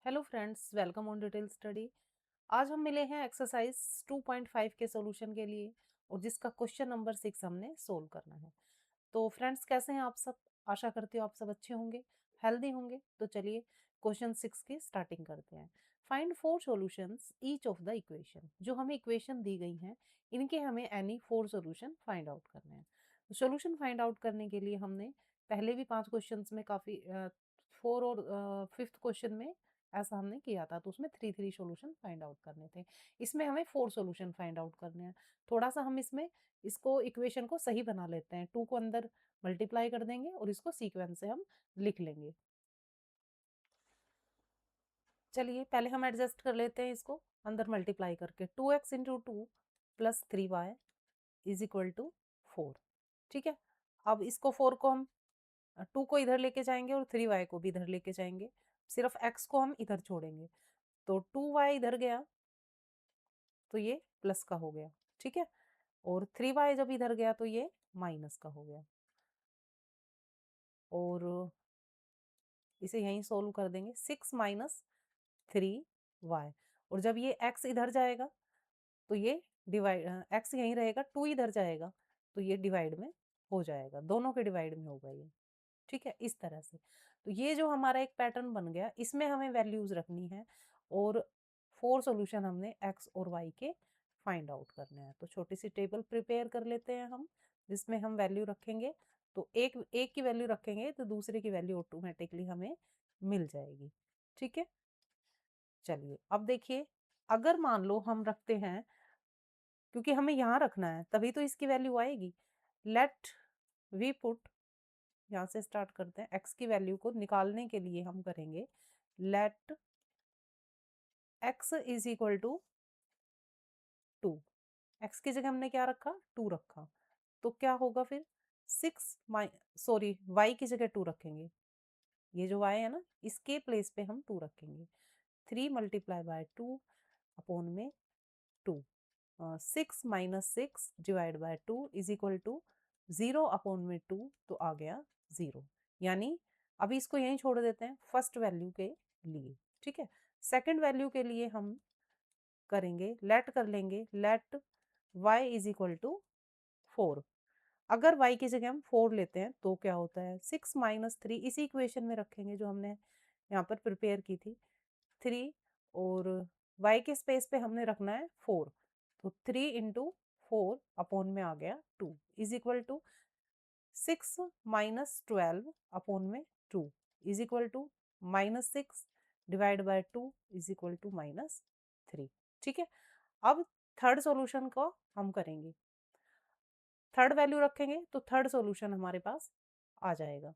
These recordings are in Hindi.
Hello friends, welcome on detail study. आज हम मिले हैं एक्सरसाइज 2.5 के सॉल्यूशन के लिए और जिसका क्वेश्चन नंबर 6 हमने सोल्व करना है। तो फ्रेंड्स, कैसे हैं आप सब? आशा करती हूँ आप सब अच्छे होंगे, हेल्दी होंगे। तो चलिए क्वेश्चन 6 की स्टार्टिंग करते हैं। Find 4 solutions each of the equation. जो हमें इक्वेशन दी गई हैं, इनके हमें एनी 4 सॉल्यूशन फाइंड आउट करने हैं। सॉल्यूशन फाइंड आउट करने के लिए हमने पहले भी 5 क्वेश्चंस में काफ़ी 4 और 5th क्वेश्चन में ऐसा हमने किया था, तो उसमें 3 सॉल्यूशन फाइंड आउट करने थे। इसमें हमें 4 सॉल्यूशन फाइंड आउट करने हैं। थोड़ा सा हम इसमें इसको इक्वेशन को सही बना लेते हैं। 2 को अंदर मल्टीप्लाई कर देंगे और इसको सीक्वेंस से हम लिख लेंगे। चलिए पहले हम एडजस्ट कर लेते हैं इसको अंदर मल्टीप्लाई करके। 2x into two plus 3y is equal to 4। ठीक है, अब इसको 4 को हम 2 को इधर लेके जाएंगे और 3y को भी इधर लेके जाएंगे। सिर्फ x को हम इधर छोड़ेंगे, तो 2y इधर गया तो ये प्लस का हो गया। ठीक है, और 3y जब इधर गया तो ये माइनस का हो गया। और इसे यहीं सोल्व कर देंगे। 6 माइनस 3y, और जब ये x इधर जाएगा तो ये डिवाइड, x यहीं रहेगा, 2 इधर जाएगा तो ये डिवाइड में हो जाएगा, दोनों के डिवाइड में होगा ये। ठीक है, इस तरह से। तो ये जो हमारा एक पैटर्न बन गया, इसमें हमें वैल्यूज रखनी है और 4 सॉल्यूशन हमने x और y के फाइंड आउट करने हैं। तो छोटी सी टेबल प्रिपेयर कर लेते हैं हम, जिसमें हम वैल्यू रखेंगे। तो एक एक की वैल्यू रखेंगे तो दूसरे की वैल्यू ऑटोमेटिकली हमें मिल जाएगी। ठीक है, चलिए अब देखिए, अगर मान लो हम रखते हैं, क्योंकि हमें यहाँ रखना है तभी तो इसकी वैल्यू आएगी। लेट वी पुट, यहाँ से स्टार्ट करते हैं, x की वैल्यू को निकालने के लिए हम करेंगे let x is equal to 2। x की जगह हमने क्या रखा? 2 रखा। तो क्या होगा फिर? 6 सॉरी, y की जगह 2 रखेंगे। ये जो y है ना, इसके प्लेस पे हम 2 रखेंगे। 3 मल्टीप्लाई बाय 2 अपॉन में 2। 6 minus 6 divide by 2 is equal to 0 upon में 2, तो आ गया 0। यानी अभी इसको यहीं छोड़ देते हैं फर्स्ट वैल्यू के लिए। ठीक है, सेकंड वैल्यू के लिए हम करेंगे, लेट कर लेंगे let y is equal to 4। अगर y की जगह हम 4 लेते हैं तो क्या होता है? 6 माइनस 3 इसी इक्वेशन में रखेंगे जो हमने यहाँ पर प्रिपेयर की थी, 3, और y के स्पेस पे हमने रखना है 4। तो 3 इंटू 4 अपॉन में आ गया 2 is equal to 6 minus 12 upon में 2 is equal to minus 6 divide by 2 is equal to minus 3। ठीक है, अब थर्ड सॉल्यूशन को हम करेंगे, थर्ड वैल्यू रखेंगे तो थर्ड सॉल्यूशन हमारे पास आ जाएगा।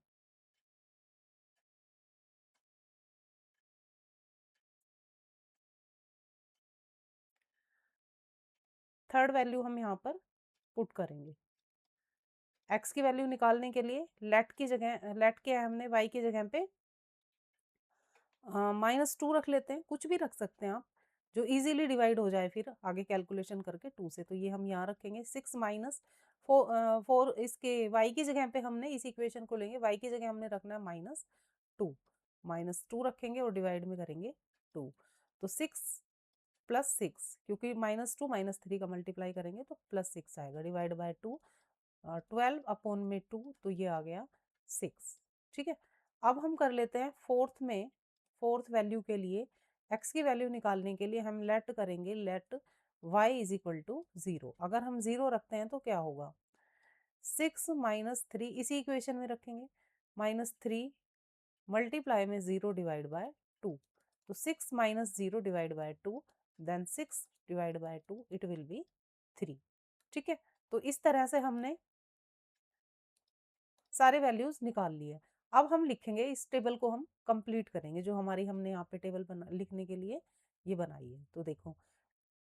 थर्ड वैल्यू हम यहाँ पर पुट करेंगे। x की वैल्यू निकालने के लिए लेट की जगह, लेट किया है हमने, y की जगह पे -2 रख लेते हैं। कुछ भी रख सकते हैं आप, जो इजीली डिवाइड हो जाए फिर आगे कैलकुलेशन करके 2 से। तो ये हम यहाँ रखेंगे 6 माइनस 4, इसके y की जगह पे हमने इस इक्वेशन को लेंगे, y की जगह हमने रखना है -2। -2 रखेंगे और डिवाइड में करेंगे 2। तो 6 प्लस 6, क्योंकि -2 -3 का मल्टीप्लाई करेंगे तो +6 आएगा, डिवाइड बाय 2, 12 अपॉन में 2, तो ये आ गया 6। ठीक है, अब हम कर लेते हैं फोर्थ में, फोर्थ वैल्यू के लिए x की वैल्यू निकालने के लिए हम लेट करेंगे let y is equal to 0। अगर हम 0 रखते हैं तो क्या होगा? 6 माइनस 3 इसी इक्वेशन में रखेंगे, -3 मल्टीप्लाई में 0 डिवाइड बाय 2। तो 6 minus 0 divide by 2, then 6 divide by 2, it will be 3। ठीक है, तो इस तरह से हमने सारे वैल्यूज निकाल लिए। अब हम लिखेंगे, इस टेबल को हम कंप्लीट करेंगे, जो हमारी हमने यहाँ पे टेबल बना लिखने के लिए ये बनाई है। तो देखो,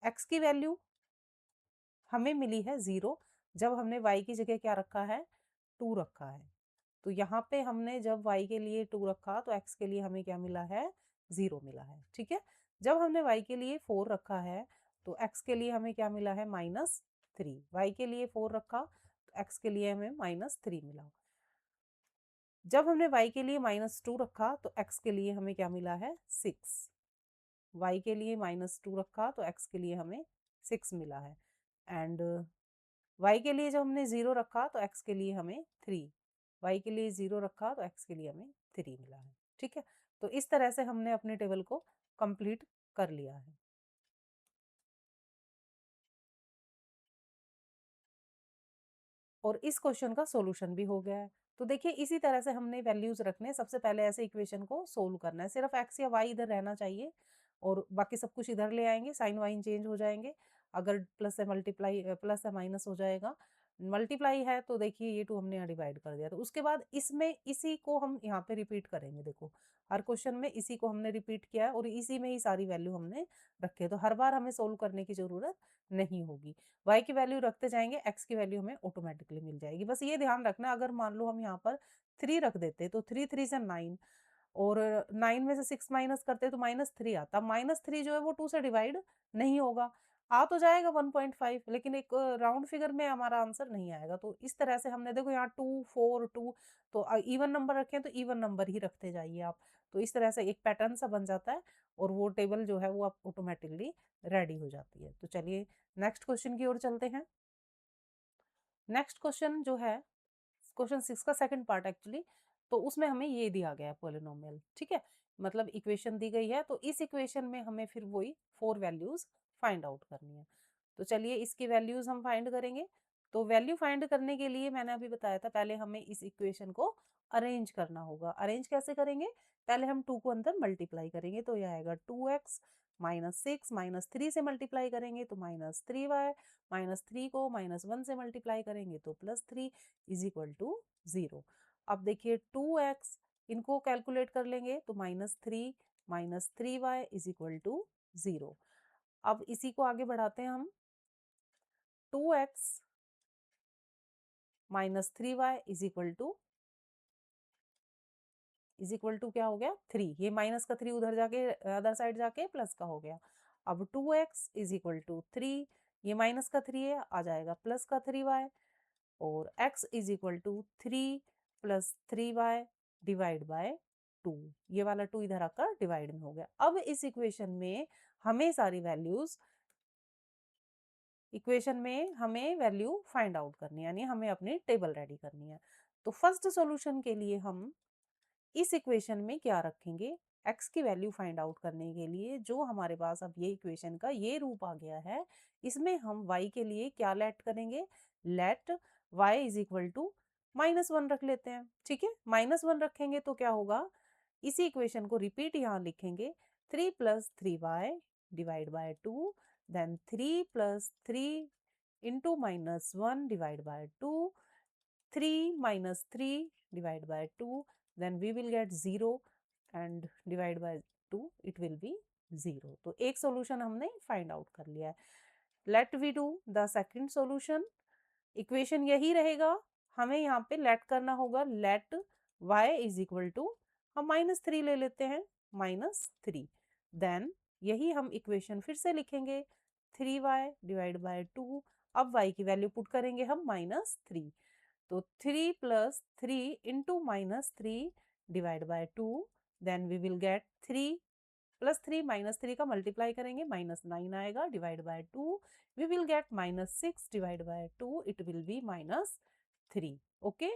x की वैल्यू हमें मिली है 0, जब हमने y की जगह क्या रखा है? 2 रखा है। तो यहाँ पे हमने जब y के लिए 2 रखा तो x के लिए हमें क्या मिला है? 0 मिला है। ठीक है, जब हमने y के लिए 4 रखा है तो x के लिए हमें क्या मिला है? -3। y के लिए 4 रखा तो x के लिए हमें -3 मिला। जब हमने y के लिए -2 रखा तो x के लिए हमें क्या मिला है 6। y के लिए -2 रखा तो x के लिए हमें 6 मिला है। एंड y के लिए जब हमने 0 रखा तो x के लिए हमें 3। y के लिए 0 रखा तो x के लिए हमें 3 मिला है। ठीक है, तो इस तरह से हमने अपने टेबल को कंप्लीट कर लिया है। और इस क्वेश्चन का सॉल्यूशन भी हो गया है। तो देखिए इसी तरह से हमने वैल्यूज रखने, सबसे पहले ऐसे इक्वेशन को सोल्व करना है। सिर्फ x या y इधर रहना चाहिए और बाकी सब कुछ इधर ले आएंगे, साइन वाइन चेंज हो जाएंगे। अगर प्लस है मल्टीप्लाई, प्लस है माइनस हो जाएगा। मल्टीप्लाई है तो देखिए ये 2 हमने यहाँ डिवाइड कर दिया। तो उसके बाद इसमें इसी को हम यहाँ पे रिपीट करेंगे। देखो हर क्वेश्चन में इसी को हमने रिपीट किया है और इसी में ही सारी वैल्यू हमने रखे है। तो हर बार हमें सोल्व करने की जरूरत नहीं होगी। y की वैल्यू रखते जाएंगे, x की वैल्यू हमें ऑटोमेटिकली मिल जाएगी। बस ये ध्यान रखना, अगर मान लो हम यहाँ पर 3 रख देते तो 3 3 से 9 और 9 में से 6 माइनस करते तो -3 आता। -3 जो है वो 2 से डिवाइड नहीं होगा, आ तो जाएगा 1.5, लेकिन एक राउंड फिगर में हमारा आंसर नहीं आएगा। तो इस तरह से हमने देखो यहाँ 2 4 2, तो इवन नंबर रखें तो इवन नंबर ही रखते जाइए आप। तो इस तरह से एक पैटर्न सा बन जाता है और वो टेबल जो है वो आप ऑटोमेटिकली रेडी हो जाती है। तो चलिए नेक्स्ट क्वेश्चन की ओर चलते हैं। नेक्स्ट क्वेश्चन जो है क्वेश्चन 6 का सेकंड पार्ट एक्चुअली, तो उसमें हमें ये दिया गया है पोलिनोमियल। ठीक है, मतलब इक्वेशन दी गई है, तो इस इक्वेशन में हमें फिर वही 4 वैल्यूज फाइंड आउट करनी है। तो चलिए इसकी वैल्यूज हम फाइंड करेंगे। तो वैल्यू फाइंड करने के लिए मैंने अभी बताया था, पहले हमें इस इक्वेशन को अरेंज करना होगा। अरेंज कैसे करेंगे, पहले हम 2 को अंदर मल्टीप्लाई करेंगे तो यह आएगा 2x, -6 -3 से मल्टीप्लाई करेंगे तो -3y, -3 को -1 से मल्टीप्लाई करेंगे तो +3 इज इक्वल टू 0। अब देखिए 2x, इनको कैलकुलेट कर लेंगे तो -3 -3y इज इक्वल टू 0। अब इसी को आगे बढ़ाते हैं हम, 2x -3y is equal to क्या हो गया 3। ये माइनस का 3 उधर जाके अदर साइड जाके प्लस का हो गया। अब 2x इज इक्वल टू 3, ये माइनस का 3 है, आ जाएगा प्लस का 3y। और x is equal to 3 plus 3y divide by 2, ये वाला 2 इधर आकर डिवाइड में हो गया। अब इस हमें सारी वैल्यूज इक्वेशन में हमें वैल्यू फाइंड आउट करनी है, यानी हमें अपनी टेबल रेडी करनी है। तो फर्स्ट सॉल्यूशन के लिए हम इस इक्वेशन में क्या रखेंगे, x की वैल्यू फाइंड आउट करने के लिए जो हमारे पास अब ये इक्वेशन का ये रूप आ गया है, इसमें हम y के लिए क्या लेट करेंगे, let y is equal to -1 रख लेते हैं। ठीक है, -1 रखेंगे तो क्या होगा, इसी इक्वेशन को रिपीट यहाँ लिखेंगे, 3 + 3y divide by 2, then 3 + 3 into -1 divide by 2, 3 - 3 divide by 2, then we will get 0 and divide by 2 it will be 0। तो एक सॉल्यूशन हमने फाइंड आउट कर लिया है। Let we do the second solution. Equation यही रहेगा, हमें यहाँ पे लेट करना होगा, let y is equal to, हम -3 ले लेते हैं, -3, देन यही हम इक्वेशन फिर से लिखेंगे, 3y डिवाइड बाय 2। अब y की वैल्यू पुट करेंगे हम -3, तो 3 + 3 into -3 divide by 2, then we will get 3 + 3 -3 का मल्टीप्लाई करेंगे -9 आएगा, divide by 2 we will get -6 divide by 2 it will be -3। Okay,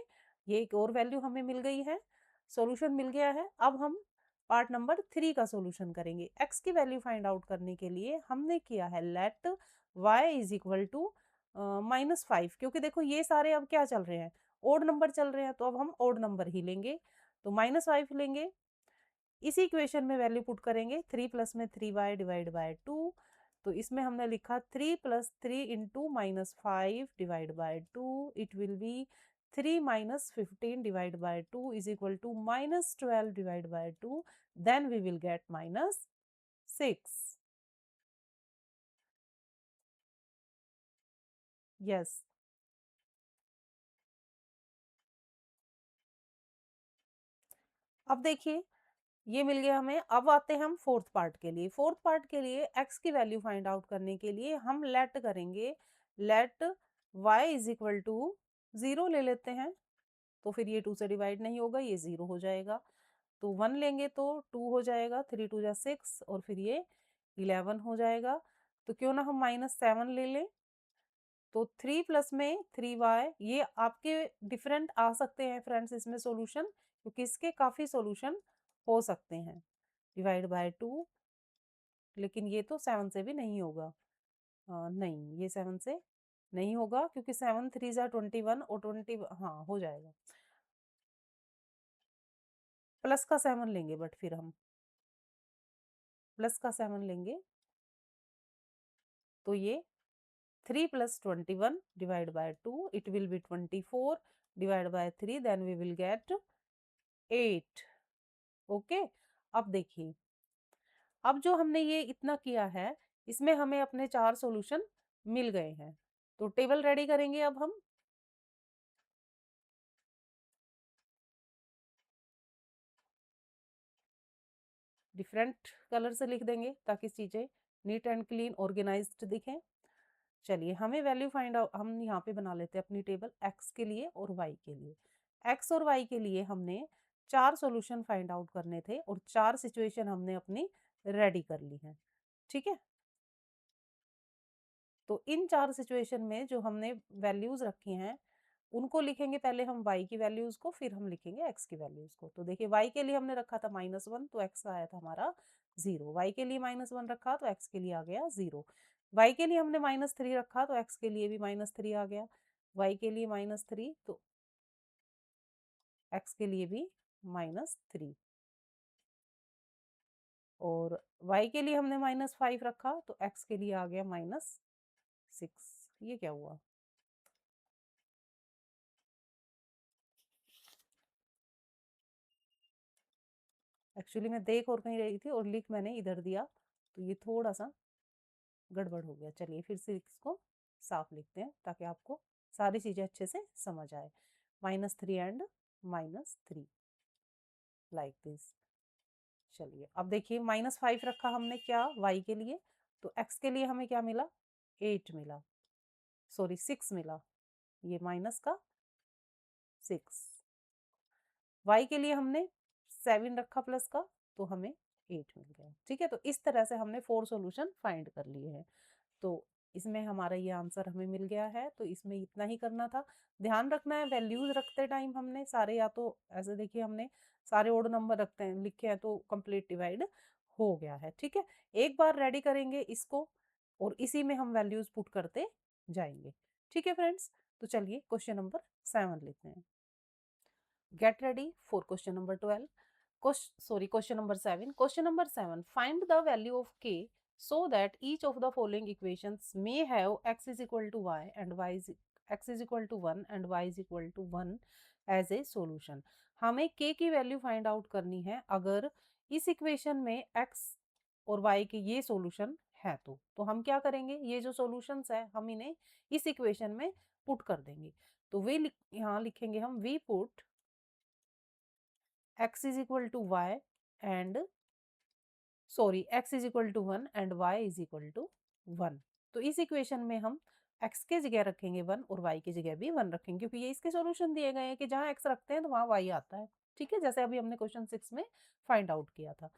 ये एक और वैल्यू हमें मिल गई है, सॉल्यूशन मिल गया है। अब हम पार्ट नंबर 3 का सॉल्यूशन करेंगे। x की वैल्यू फाइंड आउट करने के लिए हमने किया है let y is equal to -5, क्योंकि देखो ये सारे अब क्या चल रहे हैं, ओड नंबर चल रहे हैं, तो अब हम ओड नंबर ही लेंगे, तो -5 लेंगे। इसी इक्वेशन में वैल्यू पुट करेंगे, 3 प्लस में 3y डिवाइड बाय 2, तो इसमें हमने लिखा 3 + 3 into -5 divide by 2 it will be 3 - 15 divide by 2 is equal to -12 divide by 2, then we will get -6। Yes, अब देखिए ये मिल गया हमें। अब आते हैं हम फोर्थ पार्ट के लिए। फोर्थ पार्ट के लिए x की वैल्यू फाइंड आउट करने के लिए हम लेट करेंगे, let y is equal to 0 ले लेते हैं, तो फिर ये 2 से डिवाइड नहीं होगा, ये 0 हो जाएगा। तो 1 लेंगे तो 2 हो जाएगा, 3 2 जा 6 और फिर ये 11 हो जाएगा। तो क्यों ना हम -7 ले लें। तो 3 प्लस में 3y, ये आपके डिफरेंट आ सकते हैं फ्रेंड्स इसमें सॉल्यूशन, क्योंकि इसके काफ़ी सॉल्यूशन हो सकते हैं। डिवाइड बाय 2, लेकिन ये तो 7 से भी नहीं होगा। नहीं, ये 7 से नहीं होगा, क्योंकि 7 3 जा 21 और 20, हाँ हो जाएगा। प्लस का 7 लेंगे, बट फिर हम प्लस का 7 लेंगे तो ये 3 plus 21 divided by 2, it will be 24 divided by 3, then we will get 8. Okay, अब देखिए, अब जो हमने ये इतना किया है, इसमें हमें अपने 4 सॉल्यूशन मिल गए हैं। तो टेबल रेडी करेंगे अब हम। डिफरेंट कलर से लिख देंगे ताकि चीज़ें नीट एंड क्लीन ऑर्गेनाइज्ड दिखें। चलिए, हमें वैल्यू फाइंड आउट, हम यहाँ पे बना लेते हैं अपनी टेबल x के लिए और y के लिए। x और y के लिए हमने 4 सॉल्यूशन फाइंड आउट करने थे और 4 सिचुएशन हमने अपनी रेडी कर ली हैं। ठीक है, तो इन 4 सिचुएशन में जो हमने वैल्यूज रखी हैं, उनको लिखेंगे पहले हम y की वैल्यूज को, फिर हम लिखेंगे x की वैल्यूज को। तो देखिए, y के लिए हमने रखा था -1, तो x आया था हमारा 0। y के लिए -1 रखा तो x के लिए आ गया 0। y के लिए हमने -3 रखा तो x के लिए भी -3 आ गया। y के लिए -3 तो x के लिए भी -3, और y के लिए हमने -5 रखा तो x के लिए आ गया -6। ये क्या हुआ? एक्चुअली मैं देख और कहीं रही थी और लिख मैंने इधर दिया, तो ये थोड़ा सा गड़बड़ हो गया। चलिए फिर से इसको साफ लिखते हैं ताकि आपको सारी चीज़ें अच्छे से समझ आए। -3 एंड -3 लाइक दिस। चलिए, अब देखिए, -5 रखा हमने क्या y के लिए, तो x के लिए हमें क्या मिला? 8 मिला, सॉरी 6 मिला, ये माइनस का 6। y के लिए हमने 7 रखा प्लस का, तो हमें 8 मिल गया। ठीक है, तो इस तरह से हमने 4 सॉल्यूशन फाइंड कर लिए हैं। तो इसमें हमारा ये आंसर हमें मिल गया है। तो इसमें इतना ही करना था। ध्यान रखना है, वैल्यूज रखते टाइम हमने सारे, या तो ऐसे देखिए हमने सारे ओड नंबर रखते हैं लिखे हैं तो कंप्लीट डिवाइड हो गया है। ठीक है, एक बार रेडी करेंगे इसको और इसी में हम वैल्यूज पुट करते जाएंगे। ठीक है फ्रेंड्स, तो चलिए क्वेश्चन नंबर 7 लेते हैं। Get ready for question number 12। Question number 7. Question number 7. Find the value of k so that each of the following equations may have x is equal to y and x is equal to 1 and y is equal to 1 as a solution. हमें k की वैल्यू फाइंड आउट करनी है अगर इस इक्वेशन में x और y के ये सॉल्यूशन है। तो हम क्या करेंगे, ये जो सॉल्यूशंस है हम इन्हें इस इक्वेशन में पुट कर देंगे। तो वे यहाँ लिखेंगे हम, we put x is equal to y and x is equal to 1 and y is equal to 1। तो इस इक्वेशन में हम x के जगह रखेंगे 1 और y की जगह भी 1 रखेंगे, क्योंकि ये इसके सॉल्यूशन दिए गए हैं कि जहाँ x रखते हैं तो वहाँ y आता है। ठीक है, जैसे अभी हमने क्वेश्चन 6 में फाइंड आउट किया था।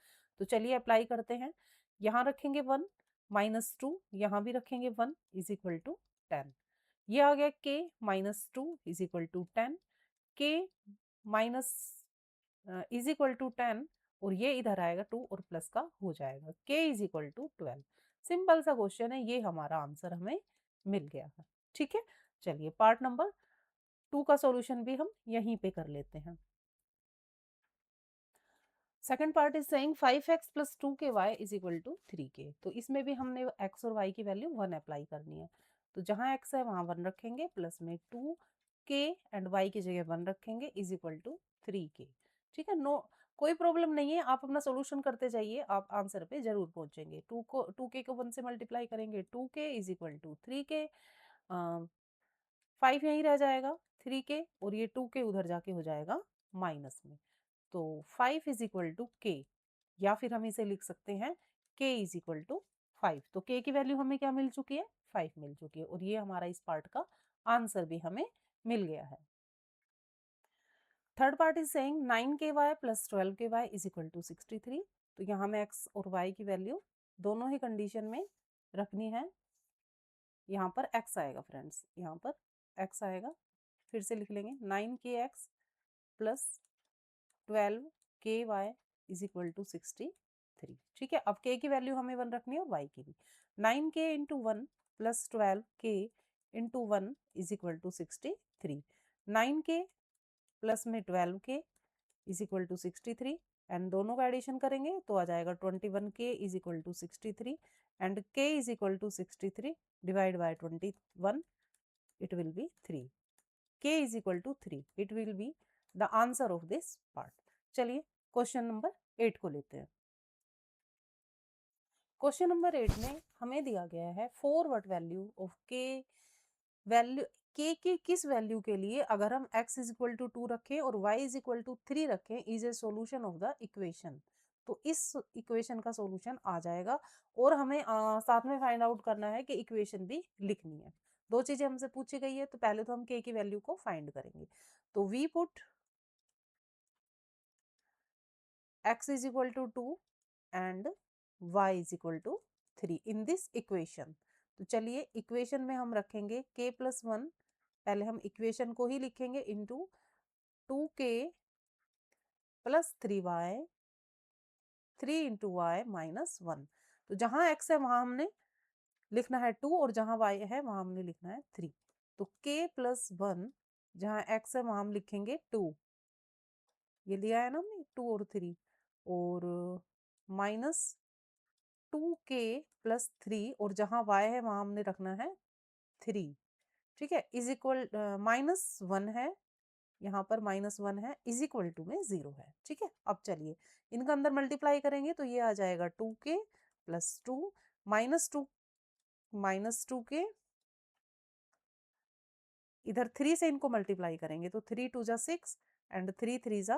तो चलिए अप्लाई करते हैं। यहाँ रखेंगे 1, -2, यहाँ भी रखेंगे 1 इज इक्वल टू 10। ये आ गया k -2 is equal to 10, k minus is equal to 10, और ये इधर आएगा 2 और प्लस का हो जाएगा, k is equal to 12। Simple सा क्वेश्चन है, ये हमारा आंसर हमें मिल गया है। ठीक है, चलिए पार्ट नंबर 2 का सॉल्यूशन भी हम यहीं पे कर लेते हैं। Second part is saying 5x plus 2ky is equal to 3k। तो इसमें भी हमने x और y की वैल्यू 1 अप्लाई करनी है। तो जहाँ x है वहाँ 1 रखेंगे, प्लस में 2k एंड y की जगह 1 रखेंगे इज इक्वल टू 3k। ठीक है, नो कोई प्रॉब्लम नहीं है, आप अपना सोल्यूशन करते जाइए, आप आंसर पे जरूर पहुंचेंगे। 2k को 1 से मल्टीप्लाई करेंगे, 2k is equal to 3k, 5 यहीं रह जाएगा 3k, और ये 2k उधर जाके हो जाएगा माइनस में। तो 5 इज इक्वल टू k, या फिर हम इसे लिख सकते हैं k इज इक्वल टू 5। तो k की वैल्यू हमें क्या मिल चुकी है? 5 मिल चुकी है, और ये हमारा इस पार्ट का आंसर भी हमें मिल गया है। Third part is saying 9ky plus 12ky is equal to 63। तो यहाँ में x और y की वैल्यू दोनों ही कंडीशन में रखनी है। यहाँ पर x आएगा फ्रेंड्स, यहाँ पर x आएगा, फिर से लिख लेंगे 9kx plus 12ky is equal to 63। ठीक है, अब k की वैल्यू हमें 1 रखनी है और y की भी। 9k into 1 plus 12k into 1 is equal to 63। 9k plus में 12k is equal to 63 and दोनों का एडिशन करेंगे तो आ जाएगा 21k is equal to 63 and k is equal to 63 divide by 21 it will be 3। k is equal to 3, it will be the answer of this part। चलिए क्वेश्चन नंबर 8 को लेते हैं। क्वेश्चन नंबर 8 में हमें दिया गया है for what value of k, value k की किस वैल्यू के लिए अगर हम x इज इक्वल टू 2 रखें और y इज इक्वल टू 3 रखें is a solution of the equation. तो इस इक्वेशन का सोल्यूशन आ जाएगा और हमें साथ में फाइंड आउट करना है कि इक्वेशन भी लिखनी है। दो चीजें हमसे पूछी गई है, तो पहले तो हम k की वैल्यू को फाइंड करेंगे। तो we put x is equal to 2 and y is equal to 3 in this equation. तो चलिए इक्वेशन में हम रखेंगे k प्लस 1, पहले हम इक्वेशन को ही लिखेंगे into 2k plus 3y 3 into y minus 1। तो जहां x है वहां हमने लिखना है 2 और जहां y है वहां हमने लिखना है 3। तो k प्लस 1 जहां x है वहां हम लिखेंगे 2, ये लिया है ना हमने 2 और 3, और माइनस 2k प्लस 3 और जहां y है वहां हमने रखना है 3। ठीक है, इज इक्वल माइनस 1 है, यहाँ पर माइनस 1 है, इज इक्वल टू में 0 है। ठीक है, अब चलिए इनका अंदर मल्टीप्लाई करेंगे तो ये आ जाएगा 2k प्लस 2 माइनस 2k, इधर 3 से इनको मल्टीप्लाई करेंगे तो 3 2 जा 6 एंड 3 3 जा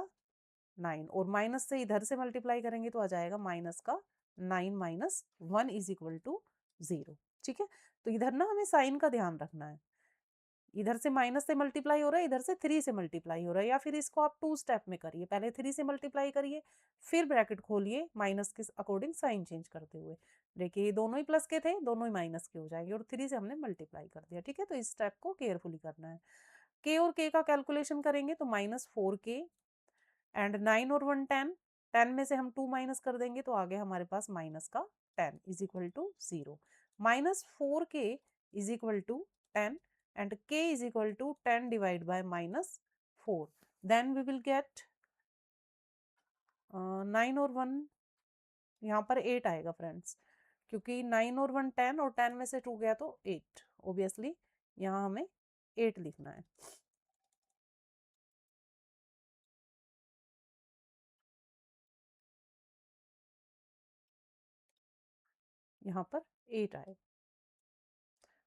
9, और माइनस से इधर से मल्टीप्लाई करेंगे तो आ जाएगा माइनस का 9 माइनस 1 इज इक्वल टू 0। ठीक है, तो इधर ना हमें साइन का ध्यान रखना है, इधर से माइनस से मल्टीप्लाई हो रहा है, इधर से 3 से मल्टीप्लाई हो रहा है, या फिर इसको आप 2 स्टेप में करिए, पहले 3 से मल्टीप्लाई करिए फिर ब्रैकेट खोलिए माइनस के अकॉर्डिंग साइन चेंज करते हुए। देखिए ये दोनों ही प्लस के थे, दोनों ही माइनस के हो जाएंगे और 3 से हमने मल्टीप्लाई कर दिया। ठीक है, तो इस स्टेप को केयरफुली करना है। के और के का कैलकुलेशन करेंगे तो माइनस 4k एंड 9 और 1 10, 10 में से हम 2 माइनस कर देंगे तो आगे हमारे पास माइनस का 10 is equal to 0। Minus 4k is equal to 10 and k is equal to 10 divided by minus 4, then we will get 9 और 1, यहाँ पर 8 आएगा फ्रेंड्स, क्योंकि 9 और 1 10 और 10 में से 2 गया तो 8, ऑब्वियसली यहाँ हमें 8 लिखना है। यहाँ पर 8 आए,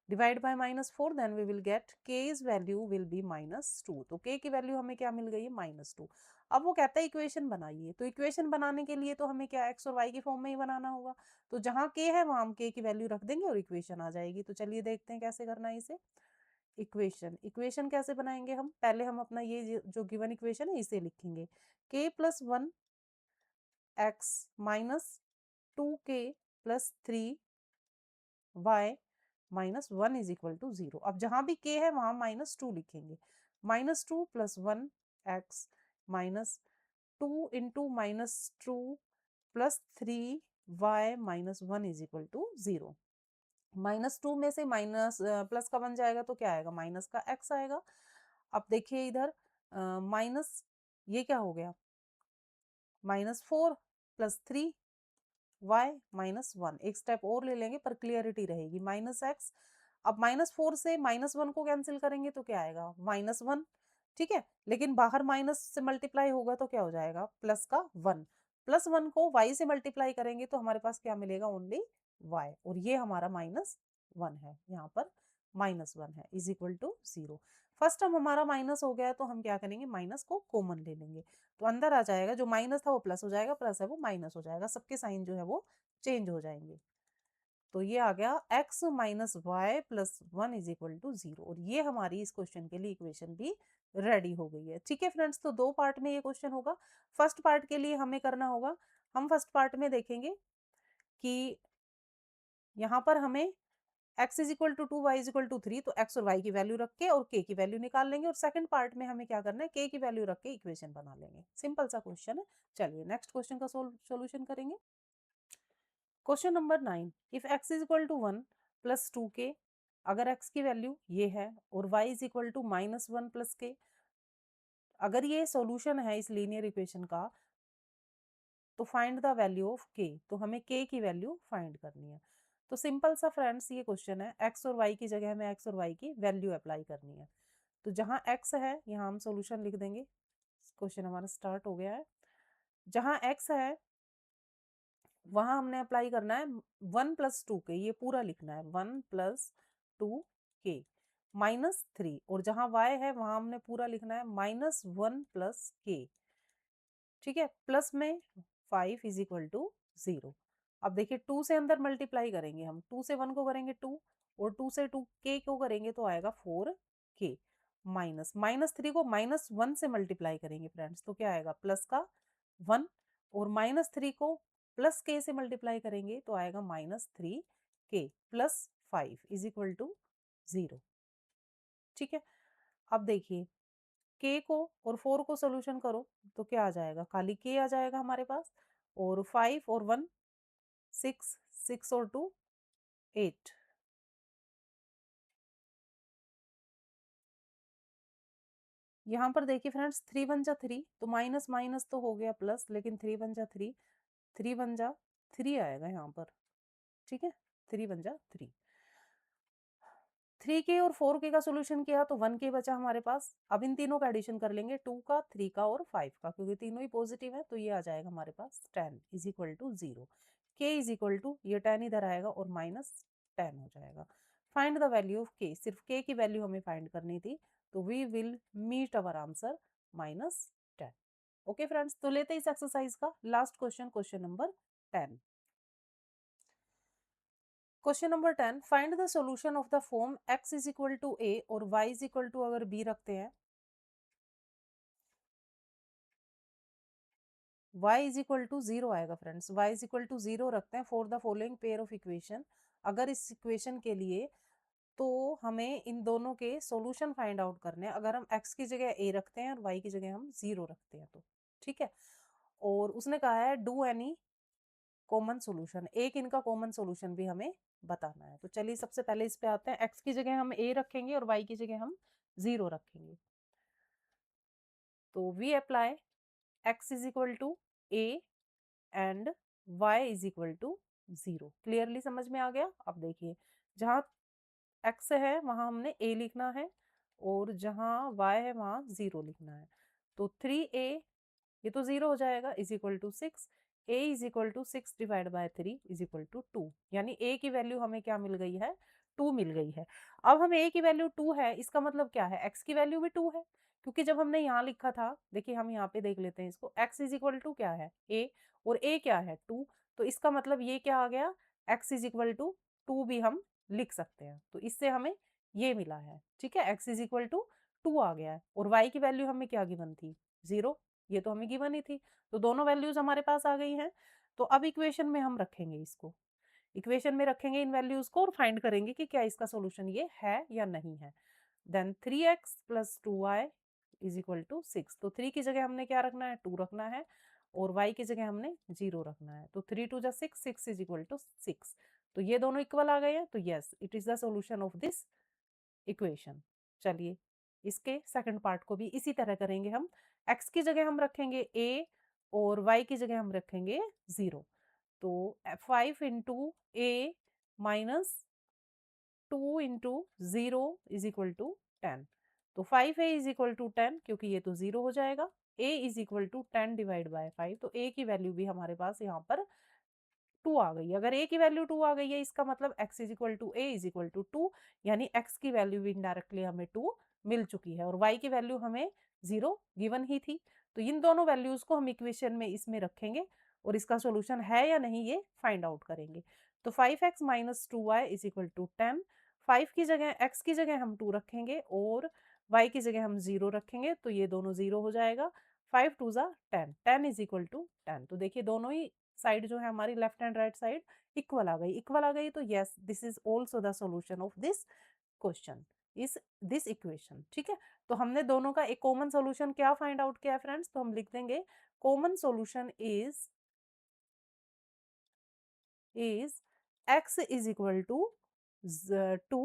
divide by minus 4, then we will get k's value will be -2। तो k की वैल्यू हमें क्या मिल गई है -2। अब वो कहता है इक्वेशन बनाइए, तो इक्वेशन बनाने के लिए तो हमें क्या x और y की फॉर्म में ही बनाना होगा, तो जहां k है वहां हम k की वैल्यू रख देंगे और इक्वेशन आ जाएगी। तो चलिए देखते हैं कैसे करना है इसे। इक्वेशन कैसे बनाएंगे हम, पहले हम अपना ये जो गिवन इक्वेशन है इसे लिखेंगे, k plus 1 x minus 2k plus 3y minus 1 is equal to 0। अब जहां भी k है वहां -2 लिखेंगे, -2 plus 1 x minus 2 into -2 plus 3y minus 1 is equal to 0। -2 में से माइनस प्लस का बन जाएगा तो क्या आएगा, माइनस का x आएगा। अब देखिए इधर माइनस, ये क्या हो गया, -4 प्लस 3y माइनस 1, एक स्टेप और ले लेंगे पर क्लियरिटी रहेगी, -x। अब -4 से -1 को कैंसिल करेंगे तो क्या आएगा, -1। ठीक है, लेकिन बाहर माइनस से मल्टीप्लाई होगा तो क्या हो जाएगा, प्लस का 1। प्लस 1 को y से मल्टीप्लाई करेंगे तो हमारे पास क्या मिलेगा, ओनली y, और ये हमारा -1 है, यहाँ पर -1 है is equal to 0। First term हमारा माइनस हो गया तो हम क्या करेंगे, माइनस को कॉमन ले लेंगे, तो अंदर आ जाएगा, जो माइनस था वो प्लस हो जाएगा, प्लस है वो माइनस हो जाएगा, सबके साइन जो है वो चेंज हो जाएंगे। तो ये आ गया x minus y plus 1 is equal to 0, और ये हमारी इस क्वेश्चन के लिए इक्वेशन भी रेडी हो गई है। ठीक है फ्रेंड्स, तो 2 पार्ट में ये क्वेश्चन होगा। फर्स्ट पार्ट के लिए हमें करना होगा, हम फर्स्ट पार्ट में देखेंगे कि यहाँ पर हमें x is equal to 2, y is equal to 3, तो x और y की वैल्यू रख के और k की वैल्यू निकाल लेंगे, और सेकंड पार्ट में हमें क्या करना है, k की वैल्यू रख के इक्वेशन बना लेंगे। सिंपल सा क्वेश्चन है। चलिए नेक्स्ट क्वेश्चन का सॉल्यूशन करेंगे। Question number 9, if x is equal to 1 plus 2k, अगर x की वैल्यू ये है और y is equal to -1 plus k, अगर ये सॉल्यूशन है इस लीनियर इक्वेशन का, तो find the value of k, तो हमें k की वैल्यू फाइंड करनी है। तो सिंपल सा फ्रेंड्स ये क्वेश्चन है, x और y की जगह हमें x और y की वैल्यू अप्लाई करनी है। तो जहाँ x है यहाँ हम सॉल्यूशन लिख देंगे। क्वेश्चन हमारा स्टार्ट हो गया है। जहाँ x है वहां हमने अप्लाई करना है 1 प्लस 2k, ये पूरा लिखना है 1 प्लस 2k -3, और जहाँ y है वहां हमने पूरा लिखना है -1 प्लस k। ठीक है, प्लस में 5 इज इक्वल टू 0। अब देखिए 2 से अंदर मल्टीप्लाई करेंगे हम, 2 से 1 को करेंगे 2, और 2 से 2k को करेंगे तो आएगा 4k, माइनस -3 को -1 से मल्टीप्लाई करेंगे फ्रेंड्स, तो क्या आएगा प्लस का 1, और -3 को प्लस k से मल्टीप्लाई करेंगे तो आएगा -3k plus 5 is equal to 0। ठीक है, अब देखिए k को और 4 को सोल्यूशन करो तो क्या आ जाएगा, खाली k आ जाएगा हमारे पास, और 5 और 1 6, 6 और 2 8। यहाँ पर देखिए फ्रेंड्स 3 वन जा 3, तो माइनस माइनस तो हो गया प्लस, लेकिन 3 वन जा 3, 3 वन जा 3 आएगा यहाँ पर। ठीक है, 3 वन जा 3, 3k और 4k का सोल्यूशन किया तो 1k बचा हमारे पास। अब इन तीनों का एडिशन कर लेंगे, 2 का, 3 का और 5 का, क्योंकि तीनों ही पॉजिटिव है, तो ये आ जाएगा हमारे पास 10 is equal to 0। k is equal to, ये 10 इधर आएगा और -10 हो जाएगा। Find the value of k, सिर्फ k की वैल्यू हमें फाइंड करनी थी, तो we will meet our answer -10। Okay friends, तो लेते हैं इस एक्सरसाइज का last question, question number 10। Question number 10, find the solution of the form x is equal to a और y इज इक्वल टू अगर b रखते हैं, y इज इक्वल टू 0 आएगा friends, y is equal to 0 रखते हैं for the following pair of equation. अगर इस इक्वेशन के लिए, तो हमें इन दोनों के सॉल्यूशन फाइंड आउट करने हैं। अगर हम x की जगह a रखते हैं और y की जगह हम 0 रखते हैं तो ठीक है। और उसने कहा है डू एनी कॉमन सॉल्यूशन, एक इनका कॉमन सॉल्यूशन भी हमें बताना है। तो चलिए सबसे पहले इस पे आते हैं, x की जगह हम a रखेंगे और y की जगह हम 0 रखेंगे। तो we apply x is equal to a and y is equal to 0। Clearly समझ में आ गया। अब देखिए जहाँ x है वहाँ हमने a लिखना है, और जहाँ y है वहाँ 0 लिखना है। तो 3a, ये तो 0 हो जाएगा, is equal to 6। a is equal to 6 divide by 3 is equal to 2, यानी a की वैल्यू हमें क्या मिल गई है, 2 मिल गई है। अब हमें a की वैल्यू 2 है, इसका मतलब क्या है, x की वैल्यू भी 2 है, क्योंकि जब हमने यहाँ लिखा था, देखिए हम यहाँ पे देख लेते हैं इसको, x इज इक्वल टू क्या है a, और a क्या है 2, तो इसका मतलब ये क्या आ गया, x इज इक्वल टू 2 भी हम लिख सकते हैं। तो इससे हमें ये मिला है। ठीक है, x इज इक्वल टू 2 आ गया है, और y की वैल्यू हमें क्या गिवन थी, 0, ये तो हमें गिवन ही थी। तो दोनों वैल्यूज हमारे पास आ गई हैं। तो अब इक्वेशन में हम रखेंगे इसको, इक्वेशन में रखेंगे इन वैल्यूज को, और फाइंड करेंगे कि क्या इसका सॉल्यूशन ये है या नहीं है। Then 3x plus 2y is equal to 6, तो 3 की जगह हमने क्या रखना है, 2 रखना है, और y की जगह हमने 0 रखना है। तो 3 2 जा 6, 6 इज इक्वल टू 6, तो ये दोनों इक्वल आ गए हैं, तो yes it is the solution of this equation. चलिए इसके सेकंड पार्ट को भी इसी तरह करेंगे हम, x की जगह हम रखेंगे a और y की जगह हम रखेंगे 0। तो 5 into a minus 2 into 0 is equal to 10। तो 5a इज इक्वल टू 10, क्योंकि ये तो 0 हो जाएगा। a is equal to 10 divide by 5, तो a की वैल्यू भी हमारे पास यहाँ पर 2 आ गई। अगर a की वैल्यू 2 आ गई है, इसका मतलब x is equal to a is equal to 2, यानी x की वैल्यू भी इनडायरेक्टली हमें 2 मिल चुकी है, और y की वैल्यू हमें 0 गिवन ही थी। तो इन दोनों वैल्यूज को हम इक्वेशन में इसमें रखेंगे, और इसका सॉल्यूशन है या नहीं ये फाइंड आउट करेंगे। तो 5x minus 2y is equal to 10, 5 की जगह x की जगह हम 2 रखेंगे, और y की जगह हम 0 रखेंगे तो ये दोनों 0 हो जाएगा। 5 2 ज़ा 10, 10 इज इक्वल टू 10। तो देखिए दोनों ही साइड जो है हमारी left and right side equal आ गई, इक्वल आ गई तो yes this is also the solution of this question, इस दिस इक्वेशन। ठीक है, तो हमने दोनों का एक कॉमन सॉल्यूशन क्या फाइंड आउट किया है फ्रेंड्स, तो हम लिख देंगे common solution is x is equal to 2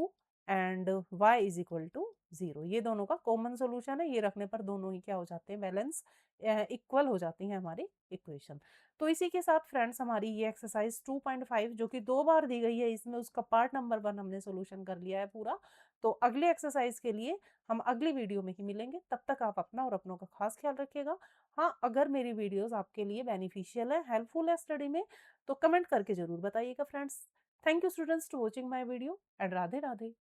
and y is equal to 0। ये दोनों का कॉमन सॉल्यूशन है, ये रखने पर दोनों ही क्या हो जाते हैं, बैलेंस इक्वल हो जाती है हमारी इक्वेशन। तो इसी के साथ फ्रेंड्स हमारी ये एक्सरसाइज 2.5 जो कि 2 बार दी गई है, इसमें उसका पार्ट नंबर 1 हमने सॉल्यूशन कर लिया है पूरा। तो अगले एक्सरसाइज के लिए हम अगली वीडियो में ही मिलेंगे, तब तक आप अपना और अपनों का खास ख्याल रखिएगा। हाँ, अगर मेरी वीडियोस आपके लिए बेनिफिशियल है, हेल्पफुल है स्टडी में, तो कमेंट करके ज़रूर बताइएगा friends. Thank you students to watching my video and Radhe Radhe.